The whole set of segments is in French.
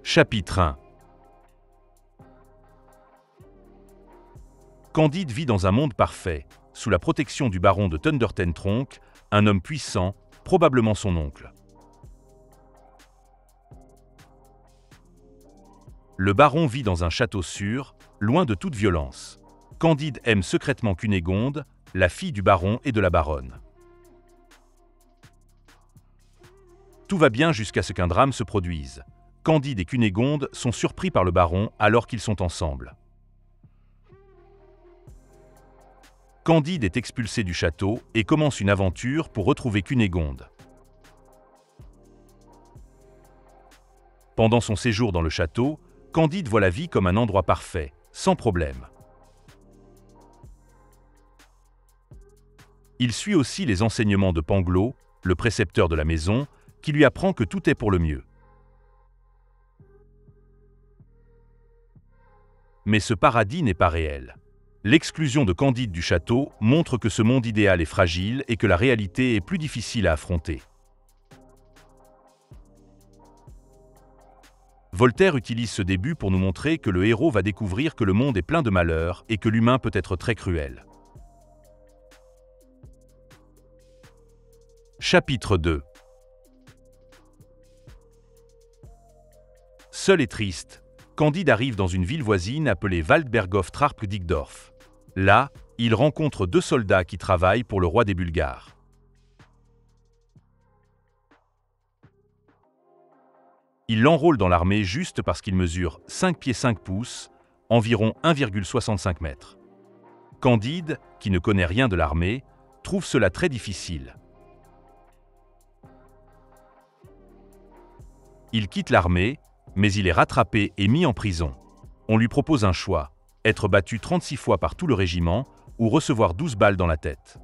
Chapitre 1. Candide vit dans un monde parfait, sous la protection du baron de Thundertentronckh, un homme puissant, probablement son oncle. Le baron vit dans un château sûr, loin de toute violence. Candide aime secrètement Cunégonde, la fille du baron et de la baronne. Tout va bien jusqu'à ce qu'un drame se produise. Candide et Cunégonde sont surpris par le baron alors qu'ils sont ensemble. Candide est expulsé du château et commence une aventure pour retrouver Cunégonde. Pendant son séjour dans le château, Candide voit la vie comme un endroit parfait, sans problème. Il suit aussi les enseignements de Pangloss, le précepteur de la maison, qui lui apprend que tout est pour le mieux. Mais ce paradis n'est pas réel. L'exclusion de Candide du château montre que ce monde idéal est fragile et que la réalité est plus difficile à affronter. Voltaire utilise ce début pour nous montrer que le héros va découvrir que le monde est plein de malheurs et que l'humain peut être très cruel. Chapitre 2. Seul et triste, Candide arrive dans une ville voisine appelée Waldberghof-Trarp-Dickdorf. Là, il rencontre deux soldats qui travaillent pour le roi des Bulgares. Il l'enrôle dans l'armée juste parce qu'il mesure 5 pieds 5 pouces, environ 1,65 m. Candide, qui ne connaît rien de l'armée, trouve cela très difficile. Il quitte l'armée, mais il est rattrapé et mis en prison. On lui propose un choix, être battu 36 fois par tout le régiment ou recevoir 12 balles dans la tête.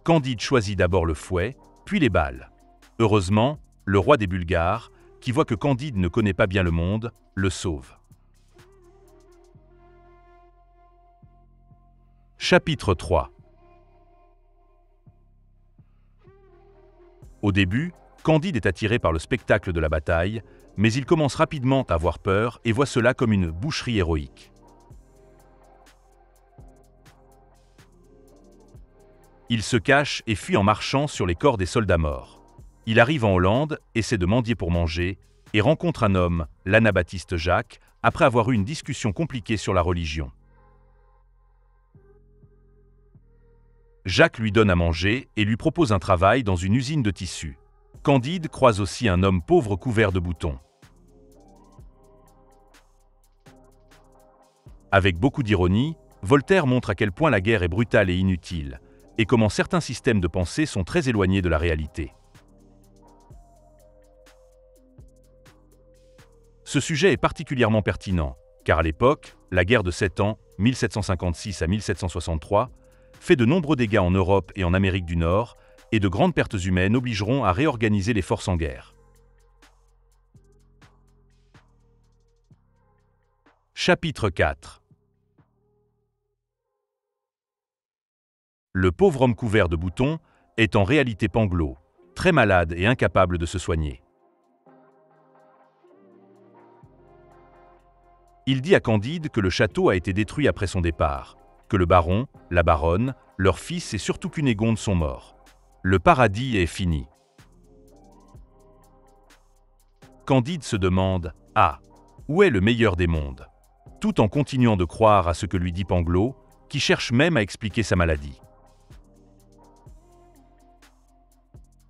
Candide choisit d'abord le fouet, puis les balles. Heureusement, le roi des Bulgares, qui voit que Candide ne connaît pas bien le monde, le sauve. Chapitre 3. Au début, Candide est attiré par le spectacle de la bataille, mais il commence rapidement à avoir peur et voit cela comme une boucherie héroïque. Il se cache et fuit en marchant sur les corps des soldats morts. Il arrive en Hollande, essaie de mendier pour manger, et rencontre un homme, l'anabaptiste Jacques, après avoir eu une discussion compliquée sur la religion. Jacques lui donne à manger et lui propose un travail dans une usine de tissus. Candide croise aussi un homme pauvre couvert de boutons. Avec beaucoup d'ironie, Voltaire montre à quel point la guerre est brutale et inutile, et comment certains systèmes de pensée sont très éloignés de la réalité. Ce sujet est particulièrement pertinent, car à l'époque, la guerre de 7 ans, 1756 à 1763, fait de nombreux dégâts en Europe et en Amérique du Nord, et de grandes pertes humaines obligeront à réorganiser les forces en guerre. Chapitre 4. Le pauvre homme couvert de boutons est en réalité Pangloss, très malade et incapable de se soigner. Il dit à Candide que le château a été détruit après son départ, que le baron, la baronne, leur fils et surtout Cunégonde sont morts. Le paradis est fini. Candide se demande « Ah, où est le meilleur des mondes ?» tout en continuant de croire à ce que lui dit Pangloss, qui cherche même à expliquer sa maladie.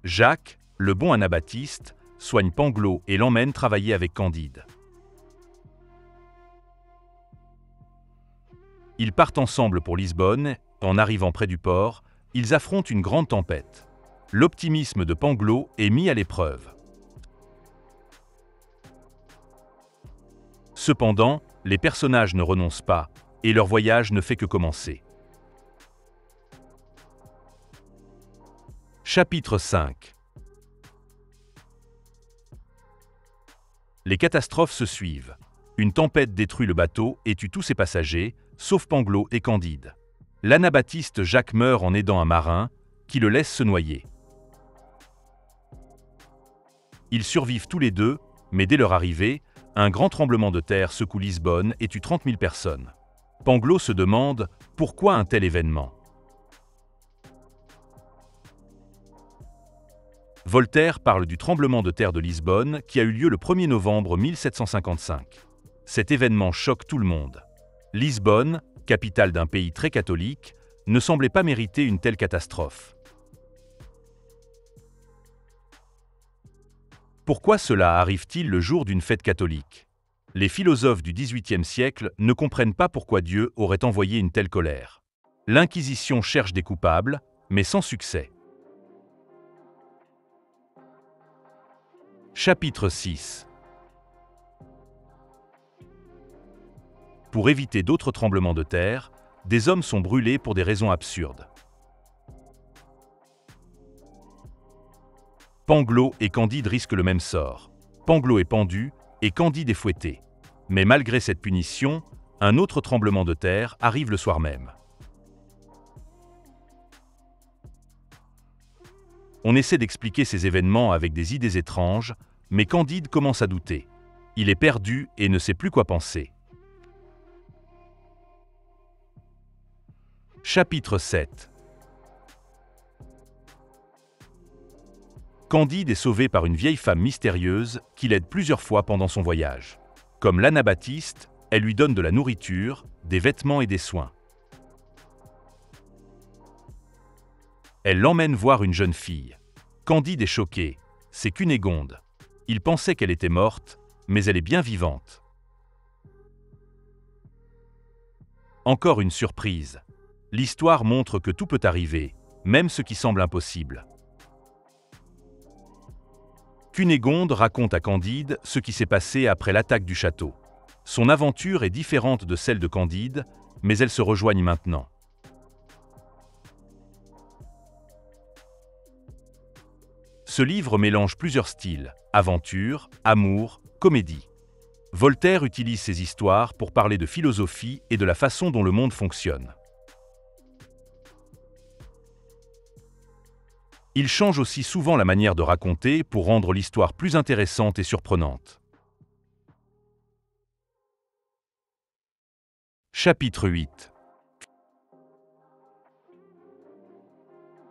Jacques, le bon anabaptiste, soigne Pangloss et l'emmène travailler avec Candide. Ils partent ensemble pour Lisbonne. En arrivant près du port, ils affrontent une grande tempête. L'optimisme de Pangloss est mis à l'épreuve. Cependant, les personnages ne renoncent pas, et leur voyage ne fait que commencer. Chapitre 5. Les catastrophes se suivent. Une tempête détruit le bateau et tue tous ses passagers, sauf Pangloss et Candide. L'anabaptiste Jacques meurt en aidant un marin, qui le laisse se noyer. Ils survivent tous les deux, mais dès leur arrivée, un grand tremblement de terre secoue Lisbonne et tue 30 000 personnes. Pangloss se demande pourquoi un tel événement. Voltaire parle du tremblement de terre de Lisbonne qui a eu lieu le 1er novembre 1755. Cet événement choque tout le monde. Lisbonne, capitale d'un pays très catholique, ne semblait pas mériter une telle catastrophe. Pourquoi cela arrive-t-il le jour d'une fête catholique? Les philosophes du XVIIIe siècle ne comprennent pas pourquoi Dieu aurait envoyé une telle colère. L'Inquisition cherche des coupables, mais sans succès. Chapitre 6. Pour éviter d'autres tremblements de terre, des hommes sont brûlés pour des raisons absurdes. Pangloss et Candide risquent le même sort. Pangloss est pendu et Candide est fouetté. Mais malgré cette punition, un autre tremblement de terre arrive le soir même. On essaie d'expliquer ces événements avec des idées étranges, mais Candide commence à douter. Il est perdu et ne sait plus quoi penser. Chapitre 7. Candide est sauvé par une vieille femme mystérieuse qui l'aide plusieurs fois pendant son voyage. Comme l'Anabaptiste, elle lui donne de la nourriture, des vêtements et des soins. Elle l'emmène voir une jeune fille. Candide est choqué, c'est Cunégonde. Il pensait qu'elle était morte, mais elle est bien vivante. Encore une surprise. L'histoire montre que tout peut arriver, même ce qui semble impossible. Cunégonde raconte à Candide ce qui s'est passé après l'attaque du château. Son aventure est différente de celle de Candide, mais elles se rejoignent maintenant. Ce livre mélange plusieurs styles, aventure, amour, comédie. Voltaire utilise ces histoires pour parler de philosophie et de la façon dont le monde fonctionne. Il change aussi souvent la manière de raconter pour rendre l'histoire plus intéressante et surprenante. Chapitre 8.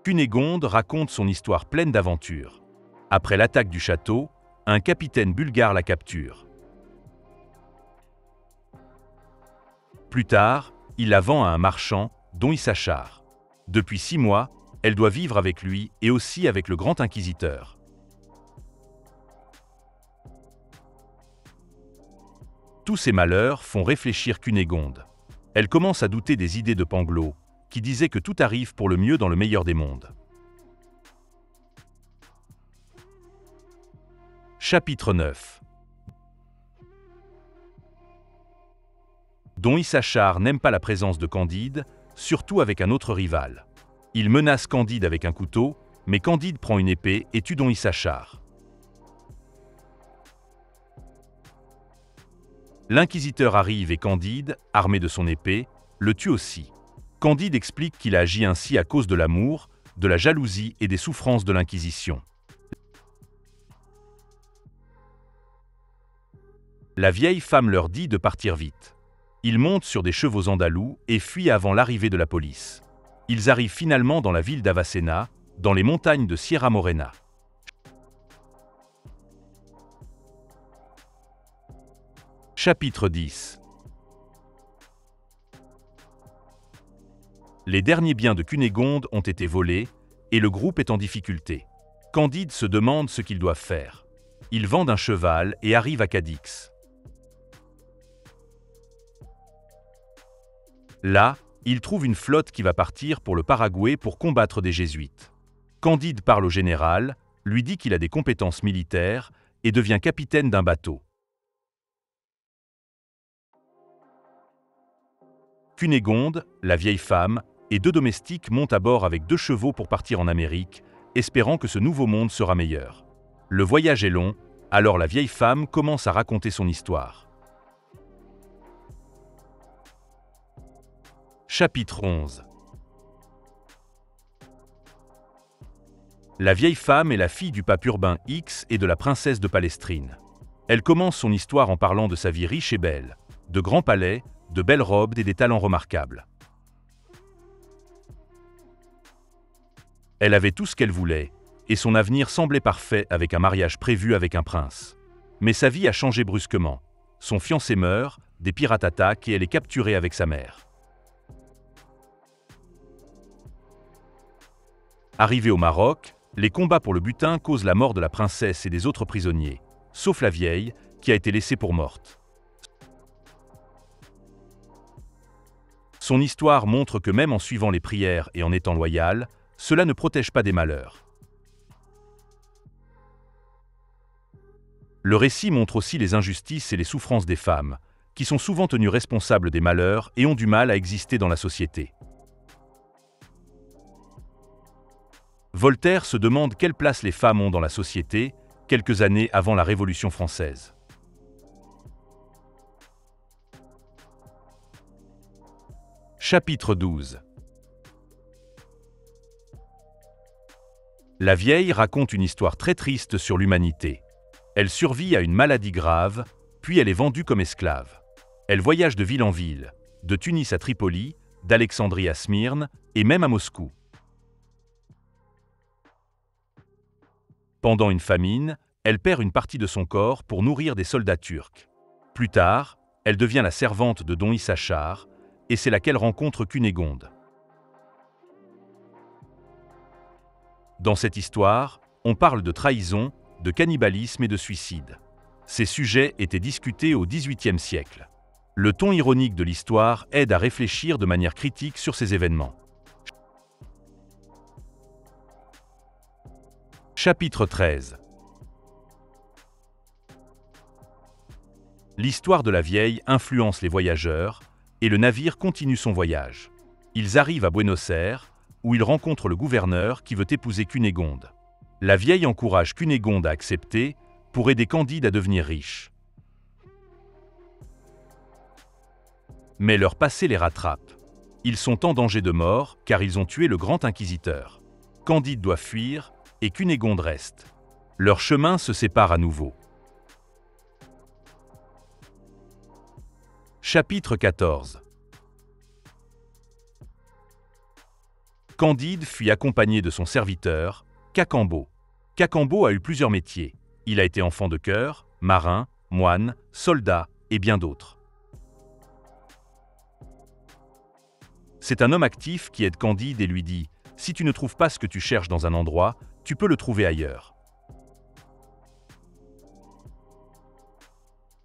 Cunégonde raconte son histoire pleine d'aventures. Après l'attaque du château, un capitaine bulgare la capture. Plus tard, il la vend à un marchand, Don Issachar. Depuis 6 mois, elle doit vivre avec lui et aussi avec le grand inquisiteur. Tous ces malheurs font réfléchir Cunégonde. Elle commence à douter des idées de Pangloss, qui disait que tout arrive pour le mieux dans le meilleur des mondes. Chapitre 9. Don Issachar n'aime pas la présence de Candide, surtout avec un autre rival. Il menace Candide avec un couteau, mais Candide prend une épée et tue Don Issachar. L'inquisiteur arrive et Candide, armé de son épée, le tue aussi. Candide explique qu'il a agi ainsi à cause de l'amour, de la jalousie et des souffrances de l'Inquisition. La vieille femme leur dit de partir vite. Ils montent sur des chevaux andalous et fuient avant l'arrivée de la police. Ils arrivent finalement dans la ville d'Avacena, dans les montagnes de Sierra Morena. Chapitre 10. Les derniers biens de Cunégonde ont été volés et le groupe est en difficulté. Candide se demande ce qu'ils doivent faire. Ils vendent un cheval et arrivent à Cadix. Là, il trouve une flotte qui va partir pour le Paraguay pour combattre des jésuites. Candide parle au général, lui dit qu'il a des compétences militaires et devient capitaine d'un bateau. Cunégonde, la vieille femme, et 2 domestiques montent à bord avec 2 chevaux pour partir en Amérique, espérant que ce nouveau monde sera meilleur. Le voyage est long, alors la vieille femme commence à raconter son histoire. Chapitre 11. La vieille femme est la fille du pape Urbain X et de la princesse de Palestrine. Elle commence son histoire en parlant de sa vie riche et belle, de grands palais, de belles robes et des talents remarquables. Elle avait tout ce qu'elle voulait, et son avenir semblait parfait avec un mariage prévu avec un prince. Mais sa vie a changé brusquement. Son fiancé meurt, des pirates attaquent et elle est capturée avec sa mère. Arrivée au Maroc, les combats pour le butin causent la mort de la princesse et des autres prisonniers, sauf la vieille, qui a été laissée pour morte. Son histoire montre que même en suivant les prières et en étant loyale, cela ne protège pas des malheurs. Le récit montre aussi les injustices et les souffrances des femmes, qui sont souvent tenues responsables des malheurs et ont du mal à exister dans la société. Voltaire se demande quelle place les femmes ont dans la société, quelques années avant la Révolution française. Chapitre 12. La vieille raconte une histoire très triste sur l'humanité. Elle survit à une maladie grave, puis elle est vendue comme esclave. Elle voyage de ville en ville, de Tunis à Tripoli, d'Alexandrie à Smyrne, et même à Moscou. Pendant une famine, elle perd une partie de son corps pour nourrir des soldats turcs. Plus tard, elle devient la servante de Don Issachar, et c'est là qu'elle rencontre Cunégonde. Dans cette histoire, on parle de trahison, de cannibalisme et de suicide. Ces sujets étaient discutés au XVIIIe siècle. Le ton ironique de l'histoire aide à réfléchir de manière critique sur ces événements. Chapitre 13. L'histoire de la vieille influence les voyageurs, et le navire continue son voyage. Ils arrivent à Buenos Aires, où ils rencontrent le gouverneur qui veut épouser Cunégonde. La vieille encourage Cunégonde à accepter pour aider Candide à devenir riche. Mais leur passé les rattrape. Ils sont en danger de mort car ils ont tué le grand inquisiteur. Candide doit fuir et Cunégonde reste. Leurs chemins se séparent à nouveau. Chapitre 14. Candide fuit accompagné de son serviteur, Cacambo. Cacambo a eu plusieurs métiers. Il a été enfant de chœur, marin, moine, soldat et bien d'autres. C'est un homme actif qui aide Candide et lui dit « Si tu ne trouves pas ce que tu cherches dans un endroit, tu peux le trouver ailleurs. »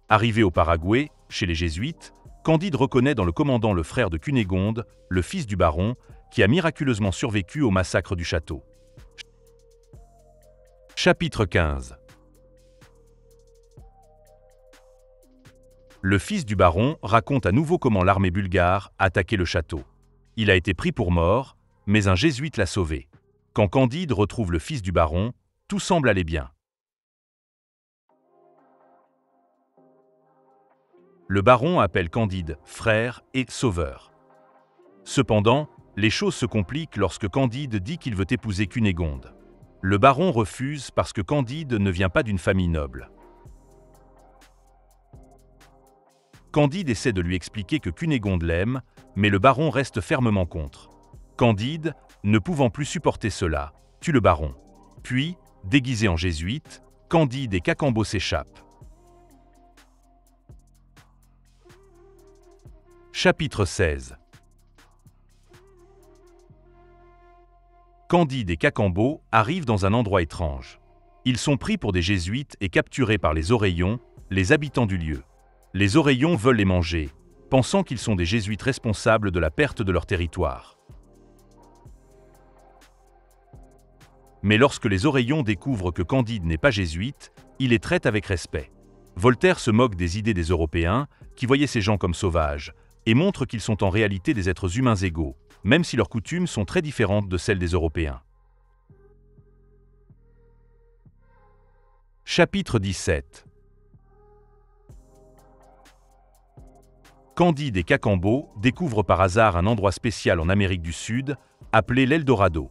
Arrivé au Paraguay, chez les Jésuites, Candide reconnaît dans le commandant le frère de Cunégonde, le fils du baron, qui a miraculeusement survécu au massacre du château. Chapitre 15. Le fils du baron raconte à nouveau comment l'armée bulgare a attaqué le château. Il a été pris pour mort, mais un jésuite l'a sauvé. Quand Candide retrouve le fils du baron, tout semble aller bien. Le baron appelle Candide frère et sauveur. Cependant, les choses se compliquent lorsque Candide dit qu'il veut épouser Cunégonde. Le baron refuse parce que Candide ne vient pas d'une famille noble. Candide essaie de lui expliquer que Cunégonde l'aime, mais le baron reste fermement contre. Candide, ne pouvant plus supporter cela, tue le baron. Puis, déguisé en jésuite, Candide et Cacambo s'échappent. Chapitre 16. Candide et Cacambo arrivent dans un endroit étrange. Ils sont pris pour des jésuites et capturés par les Oreillons, les habitants du lieu. Les Oreillons veulent les manger, pensant qu'ils sont des jésuites responsables de la perte de leur territoire. Mais lorsque les Oreillons découvrent que Candide n'est pas jésuite, ils les traitent avec respect. Voltaire se moque des idées des Européens, qui voyaient ces gens comme sauvages, et montre qu'ils sont en réalité des êtres humains égaux, même si leurs coutumes sont très différentes de celles des Européens. Chapitre 17. Candide et Cacambo découvrent par hasard un endroit spécial en Amérique du Sud, appelé l'Eldorado.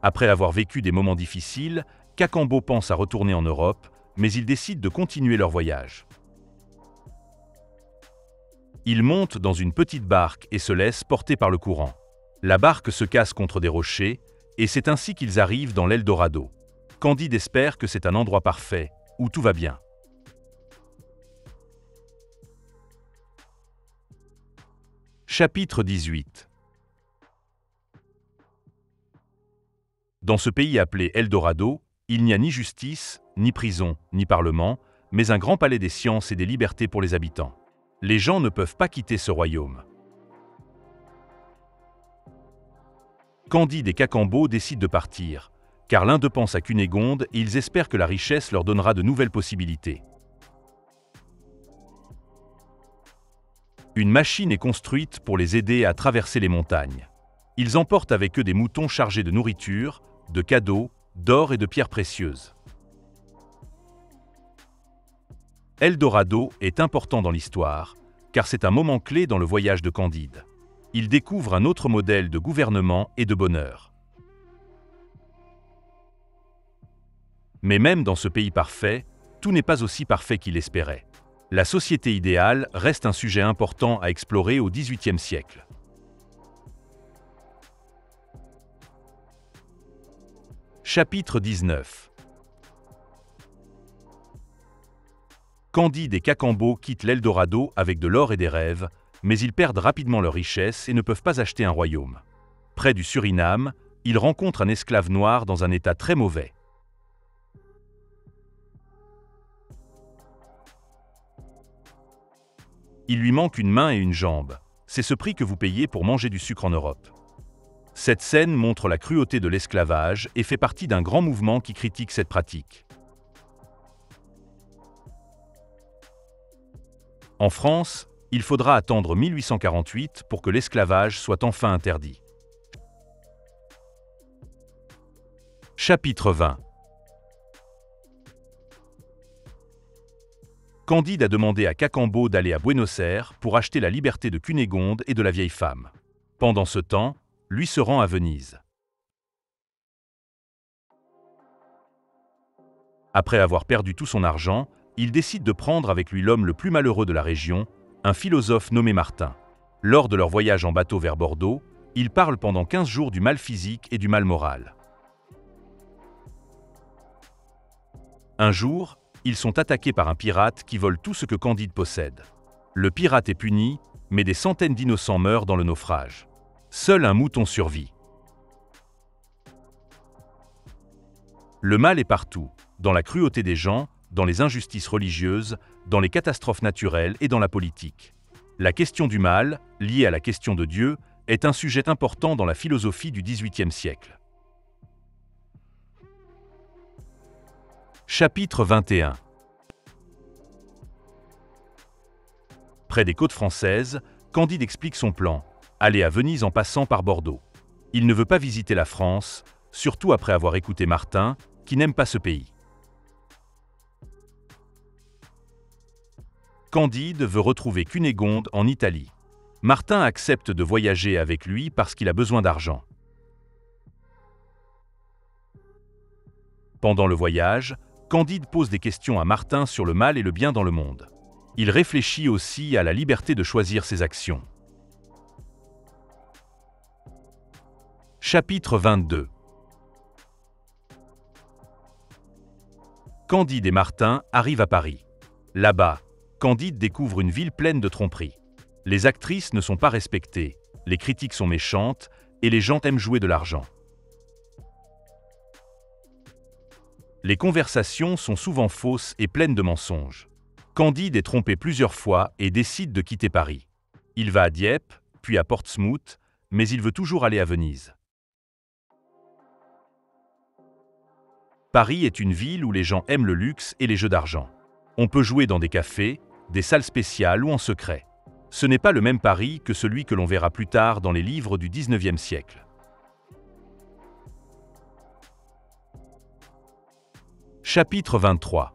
Après avoir vécu des moments difficiles, Cacambo pense à retourner en Europe, mais ils décident de continuer leur voyage. Ils montent dans une petite barque et se laissent porter par le courant. La barque se casse contre des rochers, et c'est ainsi qu'ils arrivent dans l'Eldorado. Candide espère que c'est un endroit parfait, où tout va bien. Chapitre 18. Dans ce pays appelé Eldorado, il n'y a ni justice, ni prison, ni parlement, mais un grand palais des sciences et des libertés pour les habitants. Les gens ne peuvent pas quitter ce royaume. Candide et Cacambo décident de partir, car l'un d'eux pense à Cunégonde et ils espèrent que la richesse leur donnera de nouvelles possibilités. Une machine est construite pour les aider à traverser les montagnes. Ils emportent avec eux des moutons chargés de nourriture, de cadeaux, d'or et de pierres précieuses. Eldorado est important dans l'histoire, car c'est un moment clé dans le voyage de Candide. Il découvre un autre modèle de gouvernement et de bonheur. Mais même dans ce pays parfait, tout n'est pas aussi parfait qu'il espérait. La société idéale reste un sujet important à explorer au XVIIIe siècle. Chapitre 19. Candide et Cacambo quittent l'Eldorado avec de l'or et des rêves, mais ils perdent rapidement leur richesse et ne peuvent pas acheter un royaume. Près du Suriname, ils rencontrent un esclave noir dans un état très mauvais. Il lui manque une main et une jambe. C'est ce prix que vous payez pour manger du sucre en Europe. Cette scène montre la cruauté de l'esclavage et fait partie d'un grand mouvement qui critique cette pratique. En France, il faudra attendre 1848 pour que l'esclavage soit enfin interdit. Chapitre 20. Candide a demandé à Cacambo d'aller à Buenos Aires pour acheter la liberté de Cunégonde et de la vieille femme. Pendant ce temps, lui se rend à Venise. Après avoir perdu tout son argent, il décide de prendre avec lui l'homme le plus malheureux de la région, un philosophe nommé Martin. Lors de leur voyage en bateau vers Bordeaux, ils parlent pendant 15 jours du mal physique et du mal moral. Un jour, ils sont attaqués par un pirate qui vole tout ce que Candide possède. Le pirate est puni, mais des centaines d'innocents meurent dans le naufrage. Seul un mouton survit. Le mal est partout, dans la cruauté des gens, dans les injustices religieuses, dans les catastrophes naturelles et dans la politique. La question du mal, liée à la question de Dieu, est un sujet important dans la philosophie du XVIIIe siècle. Chapitre 21. Près des côtes françaises, Candide explique son plan, aller à Venise en passant par Bordeaux. Il ne veut pas visiter la France, surtout après avoir écouté Martin, qui n'aime pas ce pays. Candide veut retrouver Cunégonde en Italie. Martin accepte de voyager avec lui parce qu'il a besoin d'argent. Pendant le voyage, Candide pose des questions à Martin sur le mal et le bien dans le monde. Il réfléchit aussi à la liberté de choisir ses actions. Chapitre 22. Candide et Martin arrivent à Paris. Là-bas, Candide découvre une ville pleine de tromperies. Les actrices ne sont pas respectées, les critiques sont méchantes et les gens aiment jouer de l'argent. Les conversations sont souvent fausses et pleines de mensonges. Candide est trompé plusieurs fois et décide de quitter Paris. Il va à Dieppe, puis à Portsmouth, mais il veut toujours aller à Venise. Paris est une ville où les gens aiment le luxe et les jeux d'argent. On peut jouer dans des cafés, des salles spéciales ou en secret. Ce n'est pas le même Paris que celui que l'on verra plus tard dans les livres du XIXe siècle. Chapitre 23.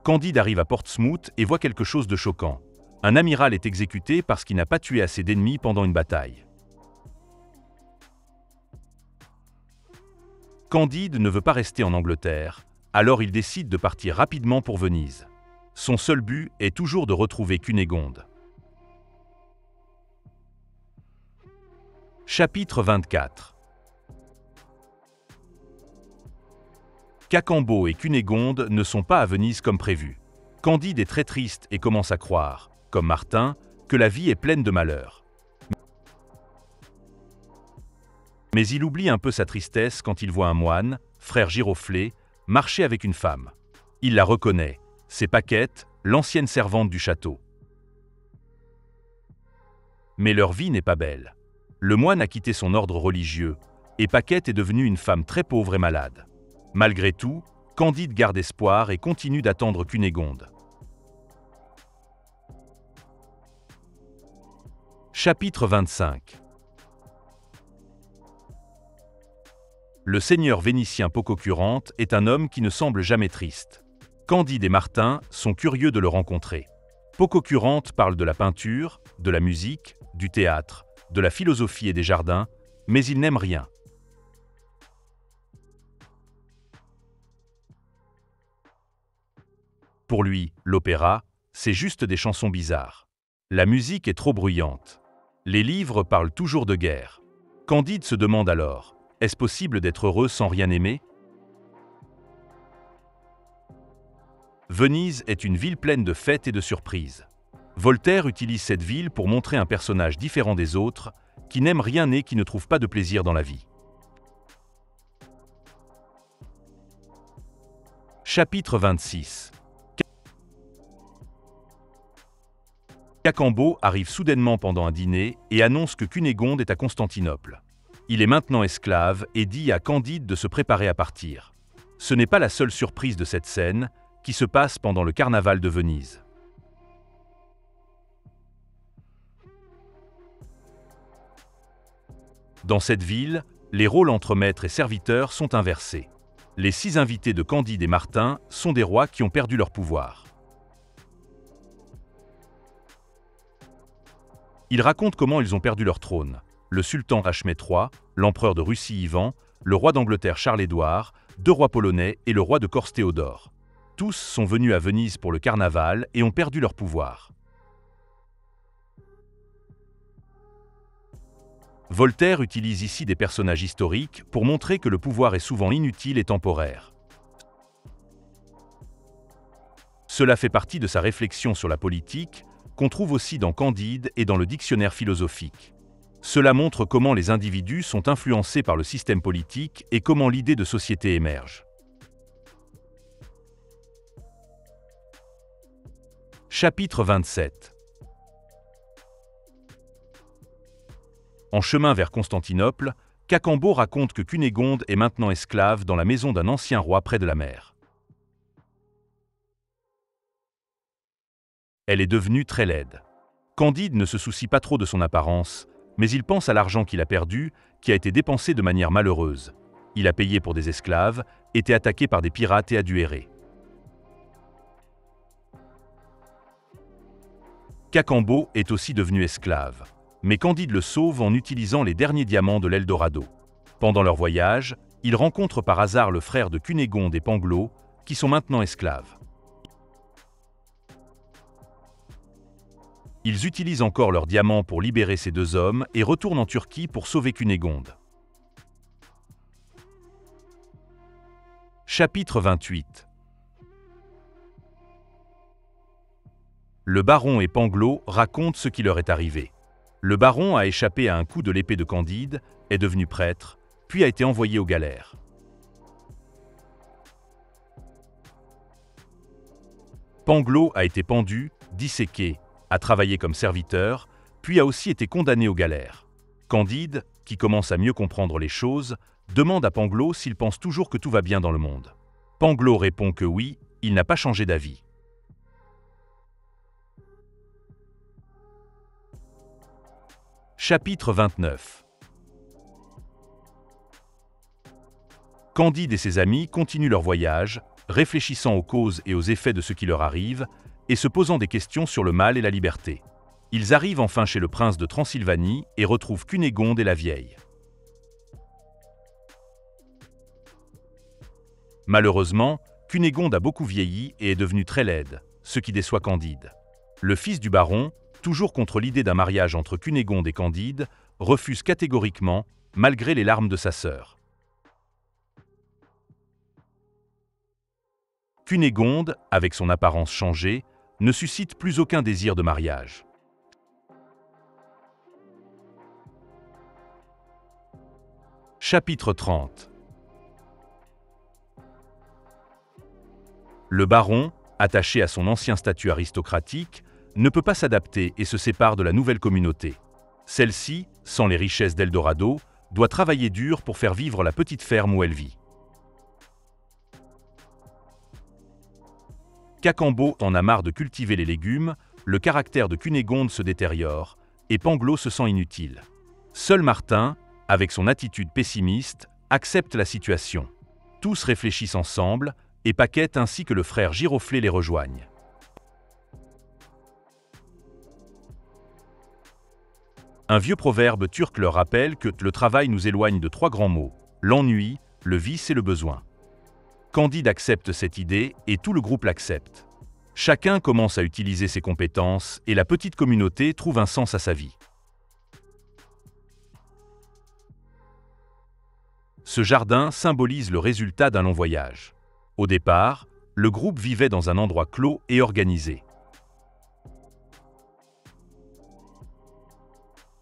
Candide arrive à Portsmouth et voit quelque chose de choquant. Un amiral est exécuté parce qu'il n'a pas tué assez d'ennemis pendant une bataille. Candide ne veut pas rester en Angleterre, alors il décide de partir rapidement pour Venise. Son seul but est toujours de retrouver Cunégonde. Chapitre 24. Cacambo et Cunégonde ne sont pas à Venise comme prévu. Candide est très triste et commence à croire, comme Martin, que la vie est pleine de malheurs. Mais il oublie un peu sa tristesse quand il voit un moine, frère Giroflée, marcher avec une femme. Il la reconnaît, c'est Paquette, l'ancienne servante du château. Mais leur vie n'est pas belle. Le moine a quitté son ordre religieux, et Paquette est devenue une femme très pauvre et malade. Malgré tout, Candide garde espoir et continue d'attendre Cunégonde. Chapitre 25. Le seigneur vénitien Pococurante est un homme qui ne semble jamais triste. Candide et Martin sont curieux de le rencontrer. Pococurante parle de la peinture, de la musique, du théâtre, de la philosophie et des jardins, mais il n'aime rien. Pour lui, l'opéra, c'est juste des chansons bizarres. La musique est trop bruyante. Les livres parlent toujours de guerre. Candide se demande alors, est-ce possible d'être heureux sans rien aimer? Venise est une ville pleine de fêtes et de surprises. Voltaire utilise cette ville pour montrer un personnage différent des autres, qui n'aime rien et qui ne trouve pas de plaisir dans la vie. Chapitre 26. Cacambo arrive soudainement pendant un dîner et annonce que Cunégonde est à Constantinople. Il est maintenant esclave et dit à Candide de se préparer à partir. Ce n'est pas la seule surprise de cette scène, qui se passe pendant le carnaval de Venise. Dans cette ville, les rôles entre maître et serviteur sont inversés. Les 6 invités de Candide et Martin sont des rois qui ont perdu leur pouvoir. Ils racontent comment ils ont perdu leur trône. Le sultan Achmet III, l'empereur de Russie Ivan, le roi d'Angleterre Charles-Édouard, 2 rois polonais et le roi de Corse Théodore. Tous sont venus à Venise pour le carnaval et ont perdu leur pouvoir. Voltaire utilise ici des personnages historiques pour montrer que le pouvoir est souvent inutile et temporaire. Cela fait partie de sa réflexion sur la politique, qu'on trouve aussi dans Candide et dans le dictionnaire philosophique. Cela montre comment les individus sont influencés par le système politique et comment l'idée de société émerge. Chapitre 27. En chemin vers Constantinople, Cacambo raconte que Cunégonde est maintenant esclave dans la maison d'un ancien roi près de la mer. Elle est devenue très laide. Candide ne se soucie pas trop de son apparence, mais il pense à l'argent qu'il a perdu, qui a été dépensé de manière malheureuse. Il a payé pour des esclaves, été attaqué par des pirates et a dû errer. Cacambo est aussi devenu esclave, mais Candide le sauve en utilisant les derniers diamants de l'Eldorado. Pendant leur voyage, il rencontre par hasard le frère de Cunégonde et Panglo, qui sont maintenant esclaves. Ils utilisent encore leurs diamants pour libérer ces 2 hommes et retournent en Turquie pour sauver Cunégonde. Chapitre 28. Le baron et Panglo racontent ce qui leur est arrivé. Le baron a échappé à un coup de l'épée de Candide, est devenu prêtre, puis a été envoyé aux galères. Panglo a été pendu, disséqué, a travaillé comme serviteur, puis a aussi été condamné aux galères. Candide, qui commence à mieux comprendre les choses, demande à Panglo s'il pense toujours que tout va bien dans le monde. Panglo répond que oui, il n'a pas changé d'avis. Chapitre 29. Candide et ses amis continuent leur voyage, réfléchissant aux causes et aux effets de ce qui leur arrive, et se posant des questions sur le mal et la liberté. Ils arrivent enfin chez le prince de Transylvanie et retrouvent Cunégonde et la vieille. Malheureusement, Cunégonde a beaucoup vieilli et est devenue très laide, ce qui déçoit Candide. Le fils du baron, toujours contre l'idée d'un mariage entre Cunégonde et Candide, refuse catégoriquement, malgré les larmes de sa sœur. Cunégonde, avec son apparence changée, ne suscite plus aucun désir de mariage. Chapitre 30. Le baron, attaché à son ancien statut aristocratique, ne peut pas s'adapter et se sépare de la nouvelle communauté. Celle-ci, sans les richesses d'Eldorado, doit travailler dur pour faire vivre la petite ferme où elle vit. Cacambo en a marre de cultiver les légumes, le caractère de Cunégonde se détériore, et Pangloss se sent inutile. Seul Martin, avec son attitude pessimiste, accepte la situation. Tous réfléchissent ensemble, et Paquette ainsi que le frère Giroflée les rejoignent. Un vieux proverbe turc leur rappelle que le travail nous éloigne de trois grands maux, l'ennui, le vice et le besoin. Candide accepte cette idée et tout le groupe l'accepte. Chacun commence à utiliser ses compétences et la petite communauté trouve un sens à sa vie. Ce jardin symbolise le résultat d'un long voyage. Au départ, le groupe vivait dans un endroit clos et organisé.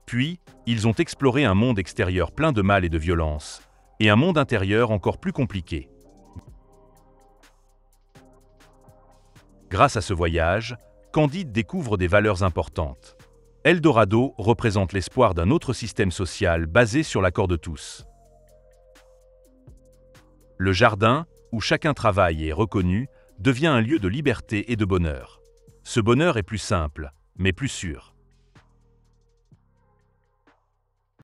Puis, ils ont exploré un monde extérieur plein de mal et de violence, et un monde intérieur encore plus compliqué. Grâce à ce voyage, Candide découvre des valeurs importantes. Eldorado représente l'espoir d'un autre système social basé sur l'accord de tous. Le jardin, où chacun travaille et est reconnu, devient un lieu de liberté et de bonheur. Ce bonheur est plus simple, mais plus sûr.